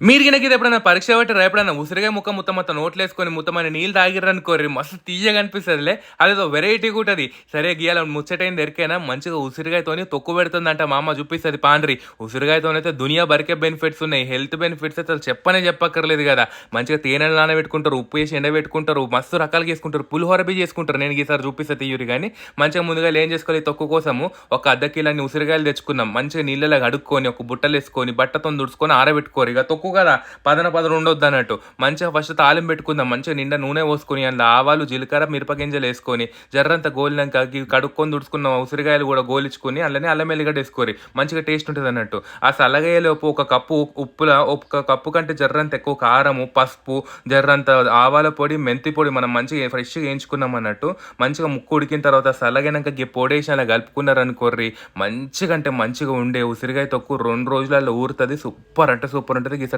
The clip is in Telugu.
మీరు గినక ఇది ఎప్పుడైనా పరీక్ష పెట్టారా? ఎప్పుడైనా ఉసిరిగాయ ముక్క మొత్తం నోట్లేసుకొని మొత్తమన్ని నీళ్ళు తాగిర్రనుకోర్రి మస్తు తియ్యగా అనిపిస్తదిలే. అదేదో వెరైటీగా ఉంటది. సరే గియాల ముచ్చటైంది ఎరికేనా మంచిగా ఉసిరిగాయతోని తొక్కు పెడుతుందంట మా అమ్మ చూపిస్తది పాండ్రి. ఉసిరిగాయతోనైతే దునియా బరికే బెనిఫిట్స్ ఉన్నాయి. హెల్త్ బెనిఫిట్స్ అయితే అసలు చెప్పక్కర్లేదు కదా! మంచిగా తేనెలు నానబెట్టుకుంటారు, ఉప్పు ఏసి ఎండబెట్టుకుంటారు, మస్తు రకాలుగా చేసుకుంటారు. పులిహోర బి చేసుకుంటారు. నేను ఈసారి చూపిస్తా తియ్యుర్రి గాని. మంచిగా ముందుగాల ఏం చేసుకోవాలి ఈ తొక్కు కోసము ఒక అర్ధ కిలోన్ని ఉసిరిగాయలు తెచ్చుకున్నాం. మంచిగా నీళ్ళలో కడుక్కొని ఒక బుట్టలేసుకొని బట్టతోని తుడుచుకొని ఆరబెట్టుకోరు. ఇక తొక్కు కదా పదన ఉండొద్దు అన్నట్టు. మంచిగా ఫస్ట్ తాలింపు పెట్టుకుందాం. మంచిగా నిండా నూనె పోసుకొని అందులో ఆవాలు, జీలకర్ర, మిరపగింజలు వేసుకొని జర్రంత గోలినాక కడుక్కొని తుడుచుకున్న ఉసిరికాయలు కూడా గోలించుకొని అందులోనే అల్లం ఎల్లిగడ్డ వేసుకోరి. మంచిగా టేస్ట్ ఉంటుంది అన్నట్టు. ఆ సల్లగాయలోపు ఒక కప్పు ఉప్పుల ఒక కప్పు కంటే జర్రంత ఎక్కువ కారము, పసుపు, జర్రంత ఆవాల పొడి, మెంతి పొడి మనం మంచిగా ఫ్రెష్గా వేయించుకున్నాం అన్నట్టు. మంచిగా ముక్కు ఉడికిన తర్వాత సల్లగైనాక పొడేసి అలా కలుపుకున్నారనుకోర్రి మంచిగా అంటే మంచిగా ఉండే ఉసిరికాయ తొక్కు 2 రోజులలో ఊరుతుంది. సూపర్ అంటే సూపర్ ఉంటుంది.